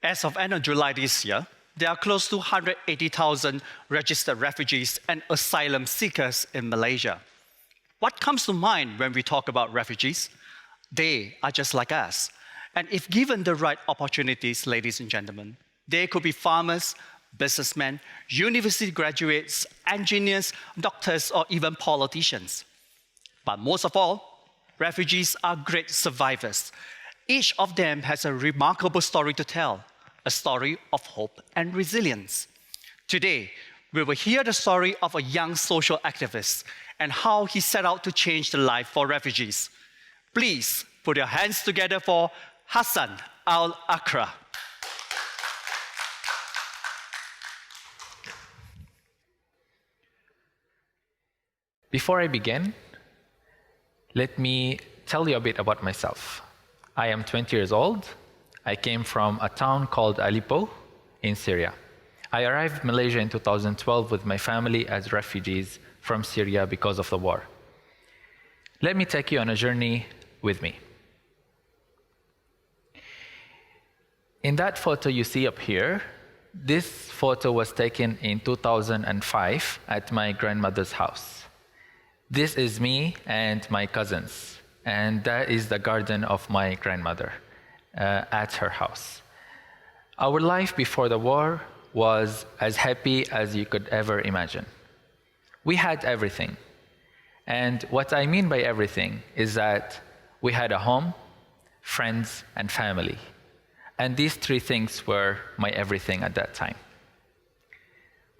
As of end of July this year, there are close to 180,000 registered refugees and asylum seekers in Malaysia. What comes to mind when we talk about refugees? They are just like us. And if given the right opportunities, ladies and gentlemen, they could be farmers, businessmen, university graduates, engineers, doctors, or even politicians. But most of all, refugees are great survivors. Each of them has a remarkable story to tell, a story of hope and resilience. Today, we will hear the story of a young social activist and how he set out to change the life for refugees. Please put your hands together for Hasan Al-Akra. Before I begin, let me tell you a bit about myself. I am 20 years old. I came from a town called Aleppo in Syria. I arrived in Malaysia in 2012 with my family as refugees from Syria because of the war. Let me take you on a journey with me. In that photo you see up here, this photo was taken in 2005 at my grandmother's house. This is me and my cousins, and that is the garden of my grandmother at her house. Our life before the war was as happy as you could ever imagine. We had everything. And what I mean by everything is that we had a home, friends, and family. And these three things were my everything at that time.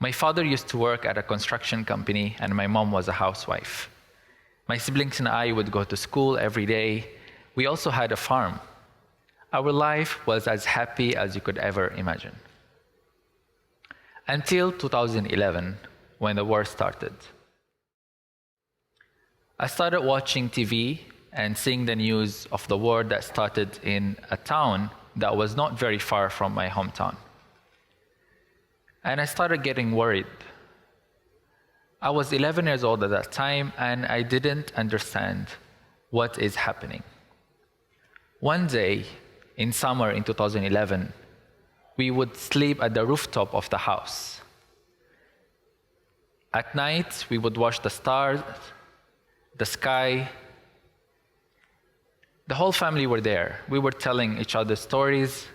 My father used to work at a construction company, and my mom was a housewife. My siblings and I would go to school every day. We also had a farm. Our life was as happy as you could ever imagine. Until 2011, when the war started. I started watching TV and seeing the news of the war that started in a town that was not very far from my hometown. And I started getting worried. I was 11 years old at that time, and I didn't understand what is happening. One day, in summer in 2011, we would sleep at the rooftop of the house. At night, we would watch the stars, the sky. The whole family were there. We were telling each other stories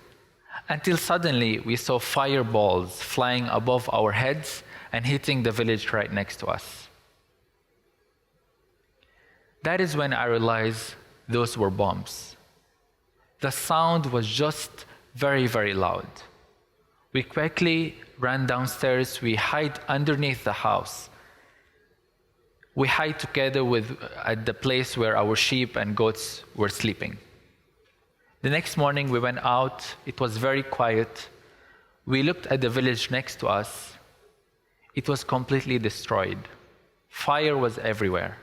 until suddenly we saw fireballs flying above our heads and hitting the village right next to us. That is when I realized those were bombs. The sound was just very, very loud. We quickly ran downstairs. We hid underneath the house. We hid together at the place where our sheep and goats were sleeping. The next morning we went out. It was very quiet. We looked at the village next to us. It was completely destroyed. Fire was everywhere.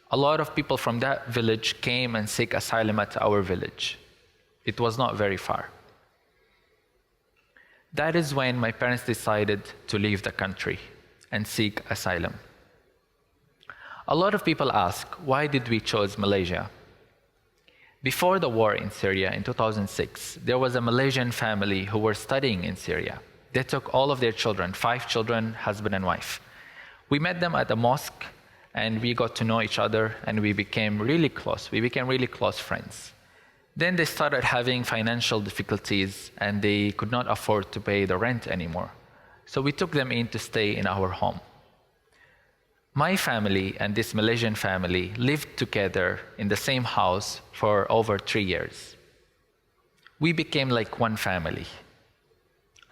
A lot of people from that village came and sought asylum at our village. It was not very far. That is when my parents decided to leave the country and seek asylum. A lot of people ask, why did we choose Malaysia? Before the war in Syria in 2006, there was a Malaysian family who were studying in Syria. They took all of their children, 5 children, husband and wife. We met them at a mosque, and we got to know each other, and we became really close. We became really close friends. Then they started having financial difficulties, and they could not afford to pay the rent anymore. So we took them in to stay in our home. My family and this Malaysian family lived together in the same house for over 3 years. We became like one family.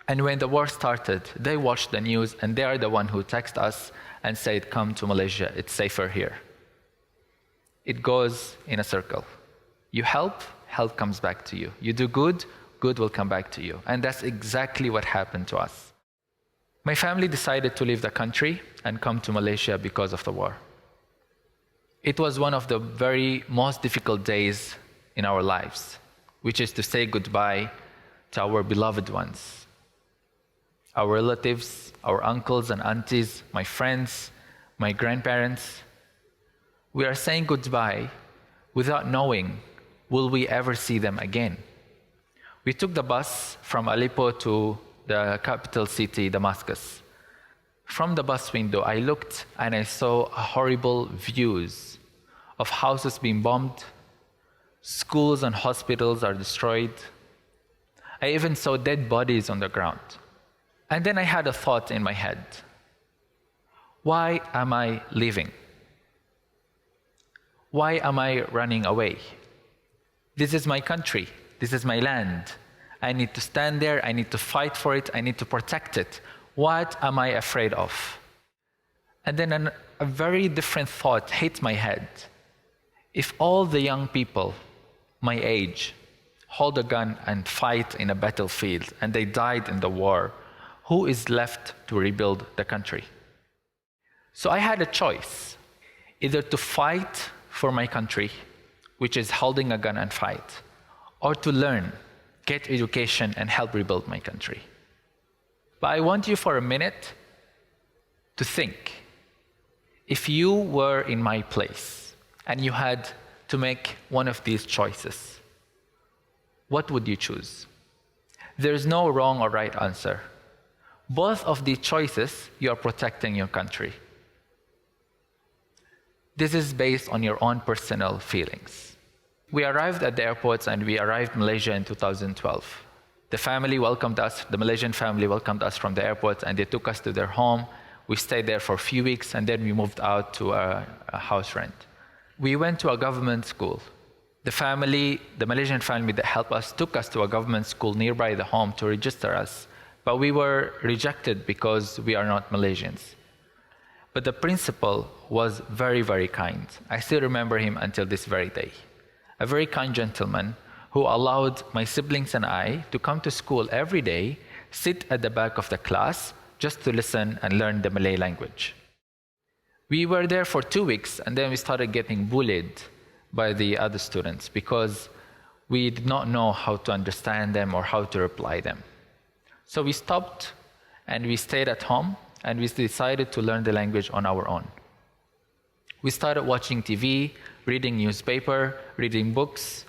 And when the war started, they watched the news, and they are the one who texted us and said, come to Malaysia, it's safer here. It goes in a circle. You help, help comes back to you. You do good, good will come back to you. And that's exactly what happened to us. My family decided to leave the country and come to Malaysia because of the war. It was one of the very most difficult days in our lives, which is to say goodbye to our beloved ones, our relatives, our uncles and aunties, my friends, my grandparents. We are saying goodbye without knowing, will we ever see them again? We took the bus from Aleppo to the capital city, Damascus. From the bus window, I looked and I saw horrible views of houses being bombed, schools and hospitals are destroyed. I even saw dead bodies on the ground. And then I had a thought in my head. Why am I leaving? Why am I running away? This is my country. This is my land. I need to stand there. I need to fight for it. I need to protect it. What am I afraid of? And then a very different thought hit my head. If all the young people my age hold a gun and fight in a battlefield and they died in the war, who is left to rebuild the country? So I had a choice, either to fight for my country, which is holding a gun and fight, or to learn, get education, and help rebuild my country. But I want you for a minute to think, if you were in my place and you had to make one of these choices, what would you choose? There's no wrong or right answer. Both of these choices, you are protecting your country. This is based on your own personal feelings. We arrived at the airports and we arrived in Malaysia in 2012. The family welcomed us, the Malaysian family welcomed us from the airport and they took us to their home. We stayed there for a few weeks and then we moved out to a house rent. We went to a government school. The family, the Malaysian family that helped us, took us to a government school nearby the home to register us. But we were rejected because we are not Malaysians. But the principal was very, very kind. I still remember him until this very day. A very kind gentleman who allowed my siblings and I to come to school every day, sit at the back of the class, just to listen and learn the Malay language. We were there for 2 weeks, and then we started getting bullied by the other students because we did not know how to understand them or how to reply them. So we stopped and we stayed at home and we decided to learn the language on our own. We started watching TV, reading newspaper, reading books,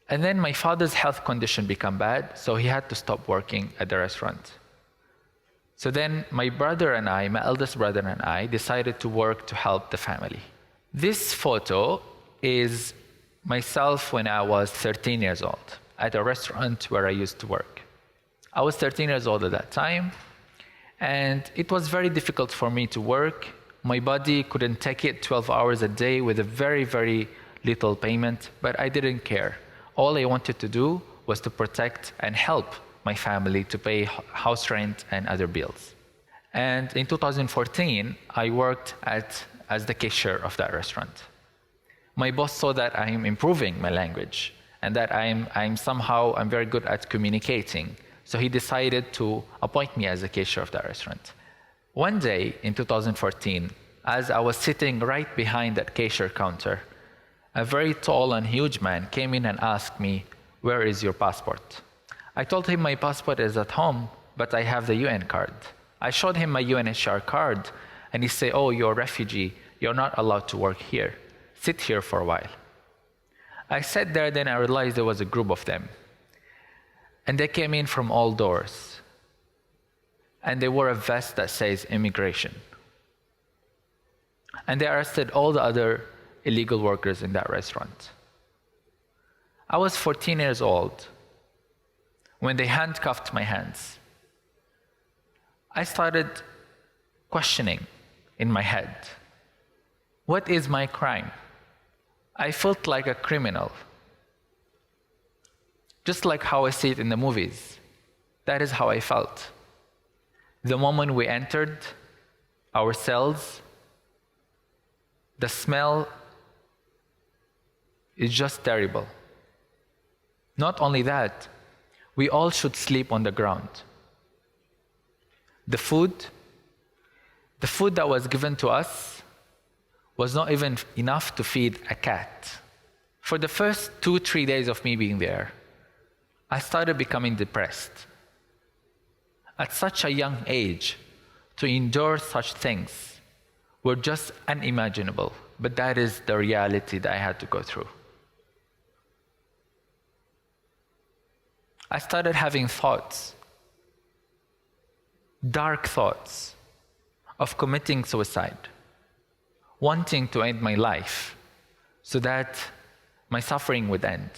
and then my father's health condition became bad, so he had to stop working at the restaurant. So then my brother and I, my eldest brother and I, decided to work to help the family. This photo is myself when I was 13 years old at a restaurant where I used to work. I was 13 years old at that time, and it was very difficult for me to work. My body couldn't take it 12 hours a day with a very, very little payment, but I didn't care. All I wanted to do was to protect and help my family to pay house rent and other bills. And in 2014, I worked as the cashier of that restaurant. My boss saw that I'm improving my language and that I'm very good at communicating. So he decided to appoint me as a cashier of that restaurant. One day in 2014, as I was sitting right behind that cashier counter, a very tall and huge man came in and asked me, "Where is your passport?" I told him my passport is at home, but I have the UN card. I showed him my UNHCR card, and he said, "Oh, you're a refugee. You're not allowed to work here. Sit here for a while." I sat there, then I realized there was a group of them. And they came in from all doors. And they wore a vest that says immigration. And they arrested all the other illegal workers in that restaurant. I was 14 years old when they handcuffed my hands. I started questioning in my head, what is my crime? I felt like a criminal. Just like how I see it in the movies. That is how I felt. The moment we entered our cells, the smell is just terrible. Not only that, we all should sleep on the ground. The food that was given to us was not even enough to feed a cat. For the first 2-3 days of me being there, I started becoming depressed. At such a young age, to endure such things were just unimaginable, but that is the reality that I had to go through. I started having thoughts, dark thoughts, of committing suicide, wanting to end my life so that my suffering would end.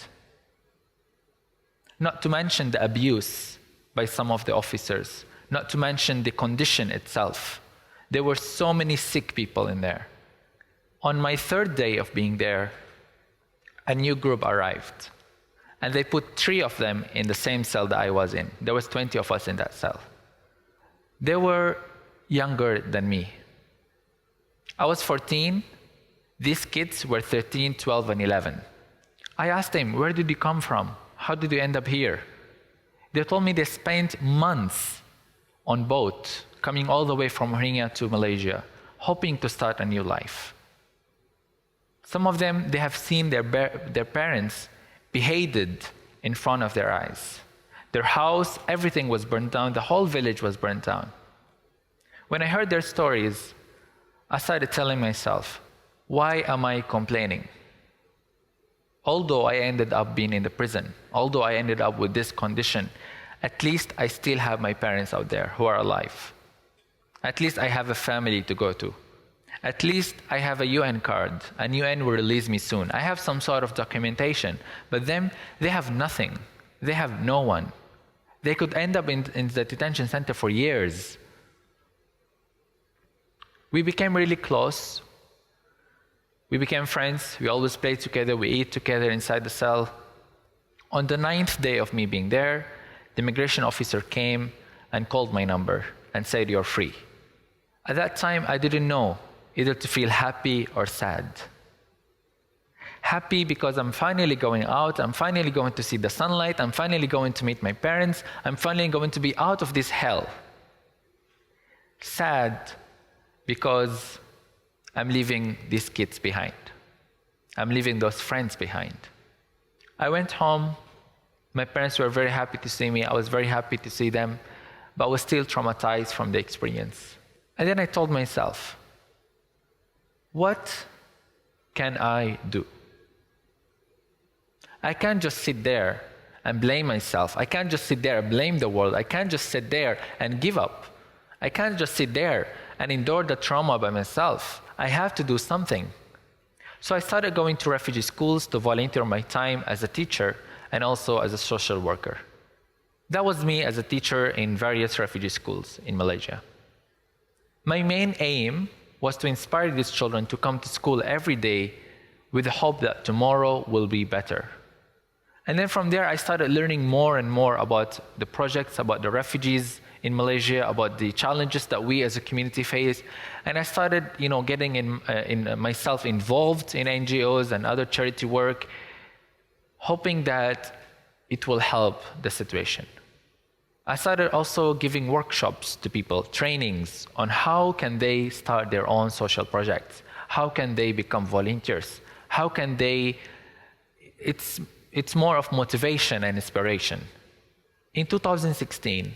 Not to mention the abuse by some of the officers, not to mention the condition itself. There were so many sick people in there. On my third day of being there, a new group arrived, and they put 3 of them in the same cell that I was in. There was 20 of us in that cell. They were younger than me. I was 14. These kids were 13, 12, and 11. I asked them, where did you come from? How did you end up here? They told me they spent months on boat, coming all the way from Rohingya to Malaysia, hoping to start a new life. Some of them, they have seen their parents beheaded in front of their eyes. Their house, everything was burned down. The whole village was burned down. When I heard their stories, I started telling myself, why am I complaining? Although I ended up being in the prison, although I ended up with this condition, at least I still have my parents out there who are alive. At least I have a family to go to. At least I have a UN card, and UN will release me soon. I have some sort of documentation, but them, they have nothing. They have no one. They could end up in the detention center for years. We became really close. We became friends. We always played together. We ate together inside the cell. On the 9th day of me being there, the immigration officer came and called my number and said, "You're free." At that time, I didn't know either to feel happy or sad. Happy because I'm finally going out, I'm finally going to see the sunlight, I'm finally going to meet my parents, I'm finally going to be out of this hell. Sad because I'm leaving these kids behind. I'm leaving those friends behind. I went home. My parents were very happy to see me. I was very happy to see them, but I was still traumatized from the experience. And then I told myself, what can I do? I can't just sit there and blame myself. I can't just sit there and blame the world. I can't just sit there and give up. I can't just sit there and endure the trauma by myself. I have to do something. So I started going to refugee schools to volunteer my time as a teacher and also as a social worker. That was me as a teacher in various refugee schools in Malaysia. My main aim was to inspire these children to come to school every day with the hope that tomorrow will be better. And then from there, I started learning more and more about the projects, about the refugees in Malaysia, about the challenges that we as a community face. And I started, getting myself involved in NGOs and other charity work, hoping that it will help the situation. I started also giving workshops to people, trainings on how can they start their own social projects, how can they become volunteers, how can they, it's more of motivation and inspiration. In 2016,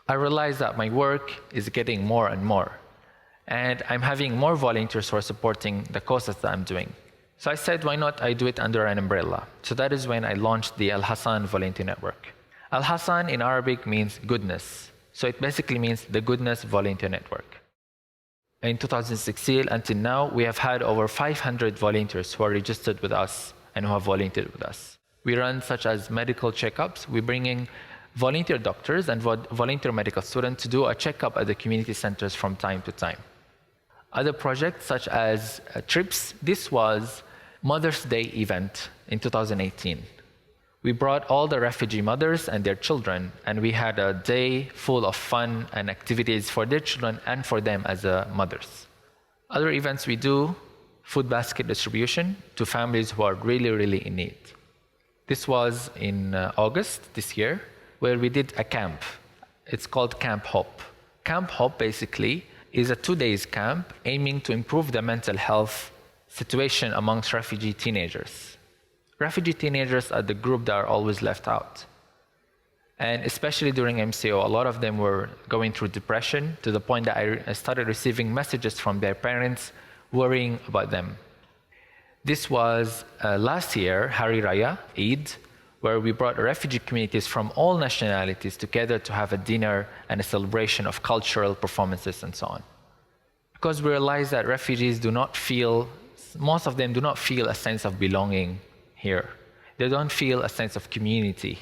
I realized that my work is getting more and more, and I'm having more volunteers who are supporting the causes that I'm doing. So I said, why not I do it under an umbrella? So that is when I launched the Al-Hasan Volunteer Network. Al-Hasan in Arabic means goodness. So it basically means the Goodness Volunteer Network. In 2016 until now, we have had over 500 volunteers who are registered with us and who have volunteered with us. We run such as medical checkups. We bring in volunteer doctors and volunteer medical students to do a checkup at the community centers from time to time. Other projects such as trips. This was Mother's Day event in 2018. We brought all the refugee mothers and their children, and we had a day full of fun and activities for their children and for them as mothers. Other events we do, food basket distribution to families who are really, really in need. This was in August this year, where we did a camp. It's called Camp Hope. Camp Hope basically is a 2-day camp aiming to improve the mental health situation amongst refugee teenagers. Refugee teenagers are the group that are always left out. And especially during MCO, a lot of them were going through depression to the point that I started receiving messages from their parents worrying about them. This was last year, Hari Raya, Eid, where we brought refugee communities from all nationalities together to have a dinner and a celebration of cultural performances and so on. Because we realized that refugees do not feel, most of them do not feel a sense of belonging here. They don't feel a sense of community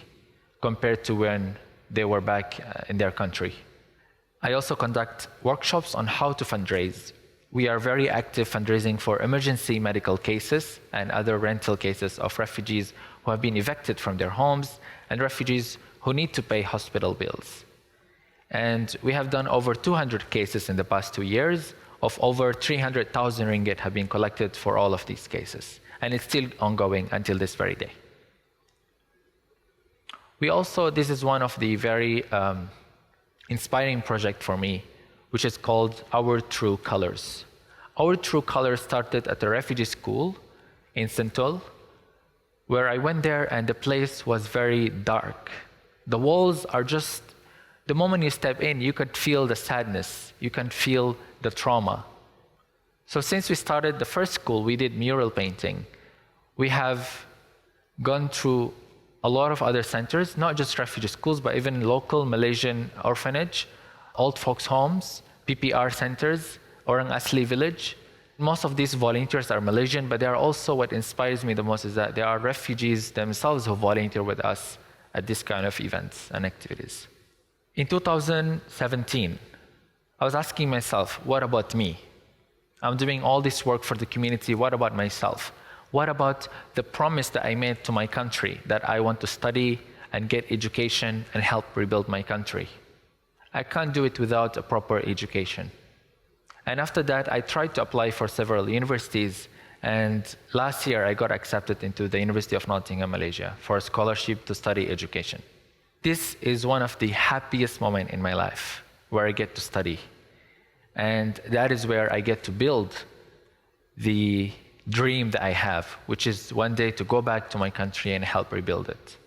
compared to when they were back in their country. I also conduct workshops on how to fundraise. We are very active fundraising for emergency medical cases and other rental cases of refugees who have been evicted from their homes and refugees who need to pay hospital bills. And we have done over 200 cases in the past 2 years. Of over 300,000 ringgit have been collected for all of these cases. And it's still ongoing until this very day. We also, this is one of the very inspiring project for me, which is called Our True Colors. Our True Colors started at a refugee school in Sentul, where I went there and the place was very dark. The walls are just, the moment you step in, you could feel the sadness, you can feel the trauma. So since we started the first school, we did mural painting. We have gone through a lot of other centers, not just refugee schools, but even local Malaysian orphanage, old folks' homes, PPR centers, Orang Asli village. Most of these volunteers are Malaysian, but they are also, what inspires me the most is that they are refugees themselves who volunteer with us at this kind of events and activities. In 2017, I was asking myself, what about me? I'm doing all this work for the community, what about myself? What about the promise that I made to my country, that I want to study and get education and help rebuild my country? I can't do it without a proper education. And after that, I tried to apply for several universities, and last year I got accepted into the University of Nottingham, Malaysia, for a scholarship to study education. This is one of the happiest moments in my life, where I get to study. And that is where I get to build the dream that I have, which is one day to go back to my country and help rebuild it.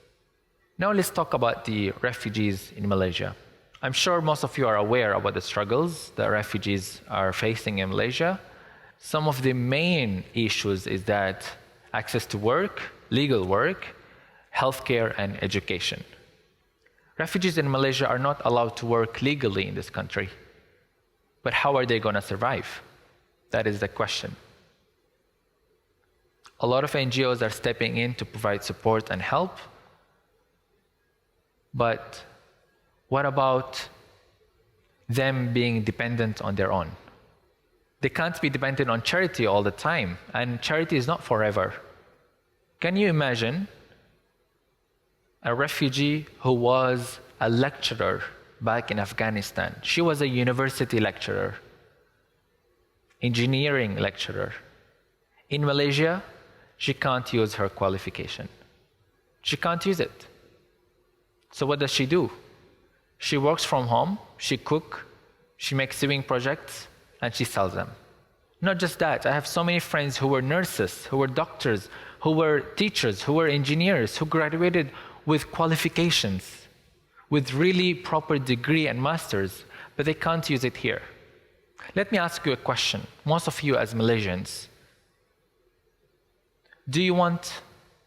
Now let's talk about the refugees in Malaysia. I'm sure most of you are aware about the struggles that refugees are facing in Malaysia. Some of the main issues is that access to work, legal work, healthcare, and education. Refugees in Malaysia are not allowed to work legally in this country. But how are they going to survive? That is the question. A lot of NGOs are stepping in to provide support and help. But what about them being dependent on their own? They can't be dependent on charity all the time, and charity is not forever. Can you imagine a refugee who was a lecturer back in Afghanistan? She was a university lecturer, engineering lecturer. In Malaysia, she can't use her qualification. She can't use it. So what does she do? She works from home, she cooks, she makes sewing projects, and she sells them. Not just that, I have so many friends who were nurses, who were doctors, who were teachers, who were engineers, who graduated with qualifications, with really proper degree and masters, but they can't use it here. Let me ask you a question. Most of you as Malaysians, do you want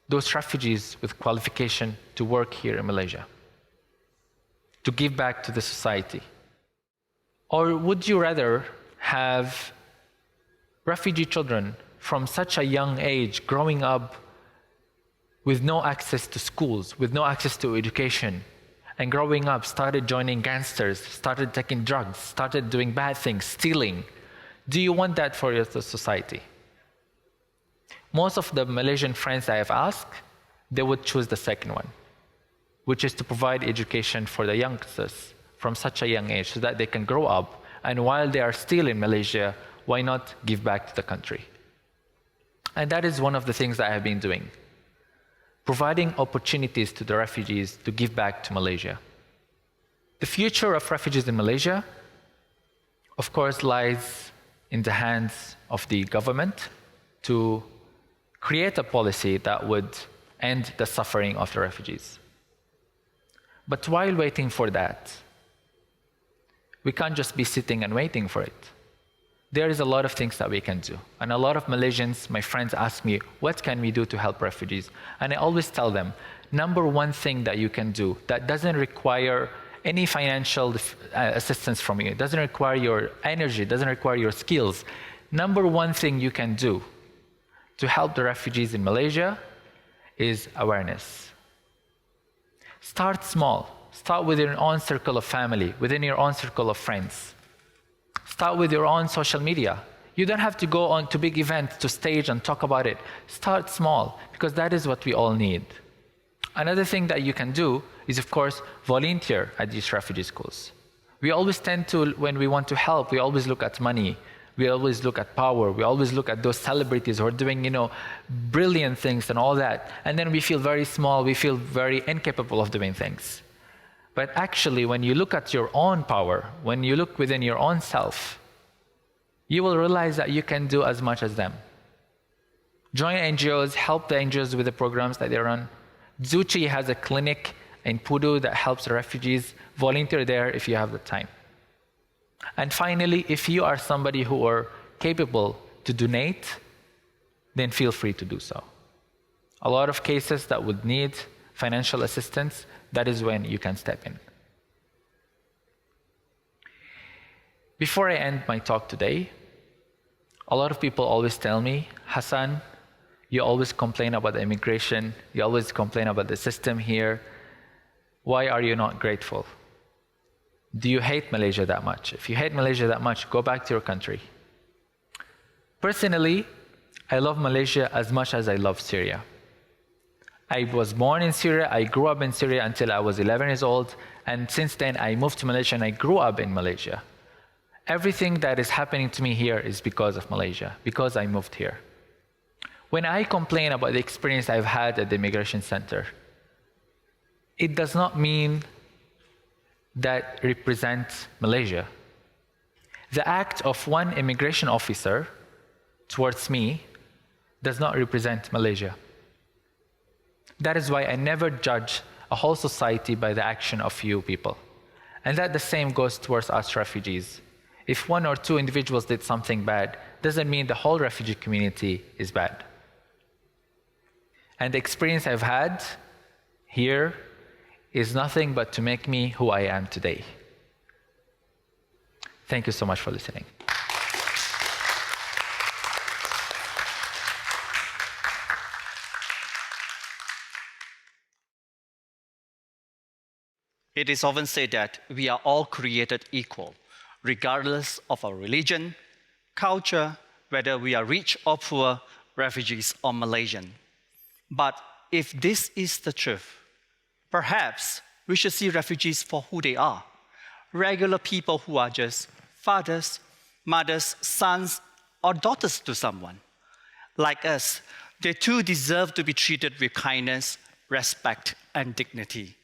those refugees with qualification to work here in Malaysia? To give back to the society? Or would you rather have refugee children from such a young age growing up with no access to schools, with no access to education, and growing up started joining gangsters, started taking drugs, started doing bad things, stealing? Do you want that for your society? Most of the Malaysian friends I have asked, they would choose the second one, which is to provide education for the youngsters from such a young age so that they can grow up, and while they are still in Malaysia, why not give back to the country? And that is one of the things that I have been doing, providing opportunities to the refugees to give back to Malaysia. The future of refugees in Malaysia, of course, lies in the hands of the government to create a policy that would end the suffering of the refugees. But while waiting for that, we can't just be sitting and waiting for it. there is a lot of things that we can do. And a lot of Malaysians, my friends, ask me, what can we do to help refugees? And I always tell them, number one thing that you can do that doesn't require any financial assistance from you, it doesn't require your energy, it doesn't require your skills. Number one thing you can do to help the refugees in Malaysia is awareness. Start small. Start with your own circle of family, within your own circle of friends. Start with your own social media. You don't have to go on to big events to stage and talk about it. Start small, because that is what we all need. Another thing that you can do is, of course, volunteer at these refugee schools. We always tend to, when we want to help, we always look at money. We always look at power. We always look at those celebrities who are doing, brilliant things and all that. And then we feel very small. We feel very incapable of doing things. But actually, when you look at your own power, when you look within your own self, you will realize that you can do as much as them. Join NGOs, help the NGOs with the programs that they run. Zuchi has a clinic in Pudu that helps refugees. Volunteer there if you have the time. And finally, if you are somebody who are capable to donate, then feel free to do so. A lot of cases that would need financial assistance, that is when you can step in. Before I end my talk today, a lot of people always tell me, Hasan, you always complain about the immigration, you always complain about the system here. Why are you not grateful? Do you hate Malaysia that much? If you hate Malaysia that much, go back to your country. Personally, I love Malaysia as much as I love Syria. I was born in Syria, I grew up in Syria until I was 11 years old, and since then I moved to Malaysia and I grew up in Malaysia. Everything that is happening to me here is because of Malaysia, because I moved here. When I complain about the experience I've had at the immigration center, it does not mean that represents Malaysia. The act of one immigration officer towards me does not represent Malaysia. That is why I never judge a whole society by the action of few people. And that the same goes towards us refugees. If one or two individuals did something bad, doesn't mean the whole refugee community is bad. And the experience I've had here is nothing but to make me who I am today. Thank you so much for listening. It is often said that we are all created equal, regardless of our religion, culture, whether we are rich or poor, refugees or Malaysian. But if this is the truth, perhaps we should see refugees for who they are, regular people who are just fathers, mothers, sons, or daughters to someone. Like us, they too deserve to be treated with kindness, respect, and dignity.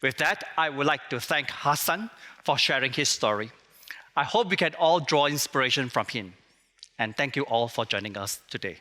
With that, I would like to thank Hasan for sharing his story. I hope we can all draw inspiration from him. And thank you all for joining us today.